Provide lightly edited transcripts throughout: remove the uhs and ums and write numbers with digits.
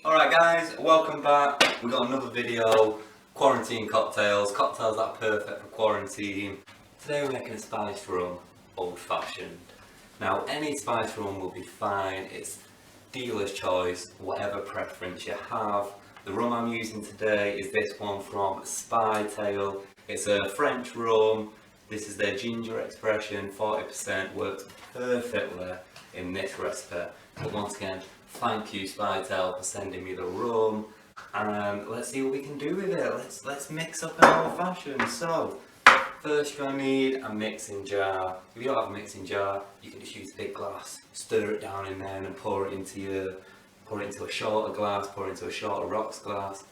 Alright guys, welcome back. We've got another video, quarantine cocktails that are perfect for quarantine. Today we're making a spiced rum, old fashioned. Now any spiced rum will be fine, it's dealer's choice, whatever preference you have. The rum I'm using today is this one from Spytail. It's a French rum. This is their ginger expression, 40%, works perfectly in this recipe. But once again, thank you Spytail for sending me the rum, and let's see what we can do with it. Let's mix up an old fashioned. So first you're going to need a mixing jar. If you don't have a mixing jar, you can just use a big glass, stir it down in there and pour it into a shorter glass, pour it into a shorter rocks glass.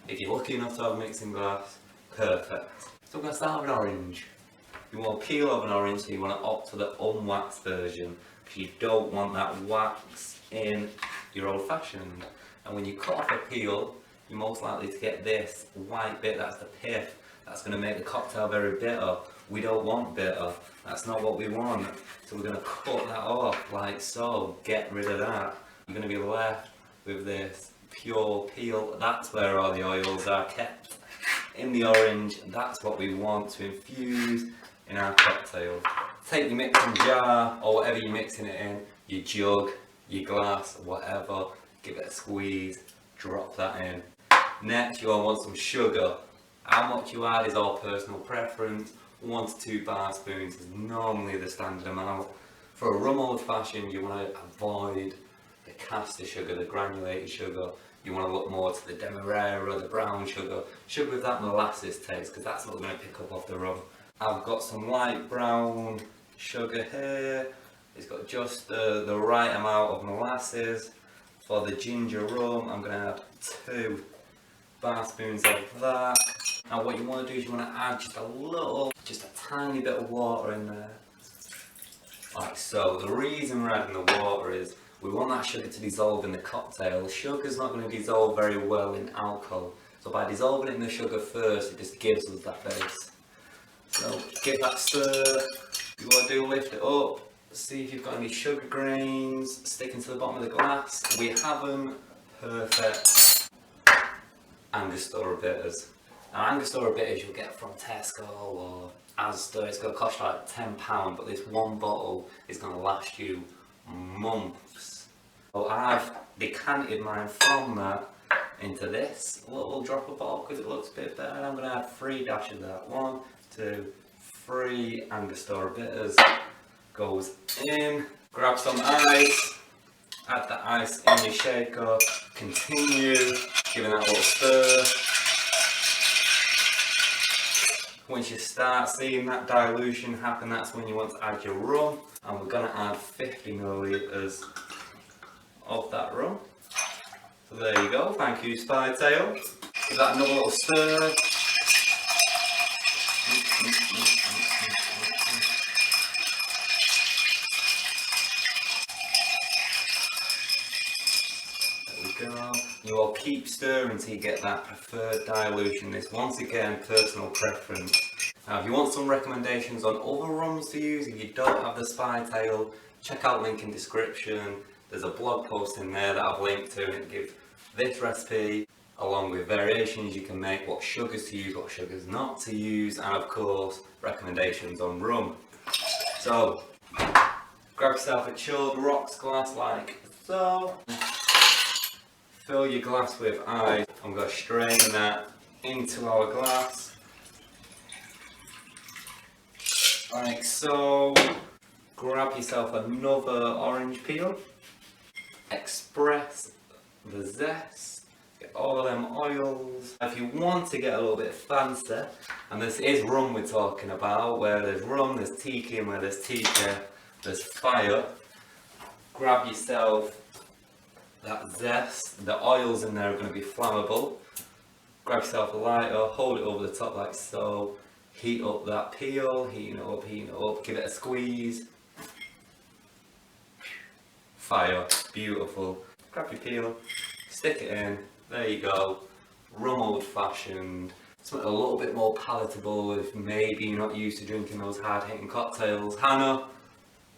If you're lucky enough to have a mixing glass, perfect. So we're going to start with an orange. You want to peel off an orange, so you want to opt for the unwaxed version, because you don't want that wax in your old fashioned. And when you cut off a peel, you're most likely to get this white bit, that's the pith. That's going to make the cocktail very bitter. We don't want bitter, that's not what we want. So we're going to cut that off like so, get rid of that. You're going to be left with this pure peel. That's where all the oils are kept, in the orange. That's what we want to infuse in our cocktail. Take your mixing jar or whatever you're mixing it in, your jug, your glass, whatever, give it a squeeze, drop that in. Next you'll want some sugar. How much you add is all personal preference. 1 to 2 bar spoons is normally the standard amount. For a rum old fashioned, you want to avoid the caster sugar, the granulated sugar. You want to look more to the demerara, the brown sugar with that molasses taste, because that's what we're going to pick up off the rum. I've got some light brown sugar here. It's got just the right amount of molasses. For the ginger rum, I'm going to add 2 bar spoons of that. Now what you want to do is you want to add just a tiny bit of water in there. Like so. The reason we're adding the water is we want that sugar to dissolve in the cocktail. Sugar's not going to dissolve very well in alcohol. So by dissolving it in the sugar first, it just gives us that base. So give that stir. You want to do, lift it up, see if you've got any sugar grains sticking to the bottom of the glass. We have them, perfect. Angostura bitters. Now Angostura bitters you'll get from Tesco or Asda. It's going to cost like £10, but this one bottle is going to last you months. So I've decanted mine from that into this little dropper bottle because it looks a bit better. I'm going to add 3 dashes of that. 1, 2, 3 Angostura bitters. Goes in. Grab some ice. Add the ice in your shaker. Continue giving that a little stir. Once you start seeing that dilution happen, that's when you want to add your rum. And we're going to add 50 millilitres of that rum. So there you go. Thank you Spytail. Give that another little stir. Go. You will keep stirring until you get that preferred dilution. This once again personal preference. Now if you want some recommendations on other rums to use, if you don't have the Spytail, check out link in description. There's a blog post in there that I've linked to, and it gives this recipe along with variations you can make, what sugars to use, what sugars not to use, and of course recommendations on rum. So grab yourself a chilled rocks glass like so. Fill your glass with ice. I'm going to strain that into our glass. Like so. Grab yourself another orange peel. Express the zest. Get all of them oils. If you want to get a little bit fancy, and this is rum we're talking about, where there's rum, there's tiki, and where there's tiki, there's fire. Grab yourself that zest. The oils in there are going to be flammable. Grab yourself a lighter, hold it over the top like so. Heat up that peel, heating it up, give it a squeeze. Fire, beautiful. Grab your peel, stick it in, there you go. Rum old fashioned. Something a little bit more palatable if maybe you're not used to drinking those hard hitting cocktails. Hannah,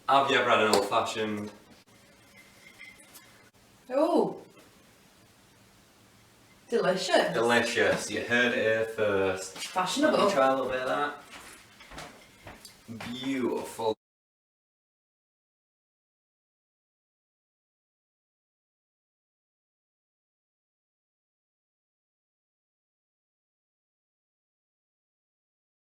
have you ever had an old fashioned? Oh, Delicious. Delicious. You heard it here first. Fashionable. Let me try a little bit of that. Beautiful.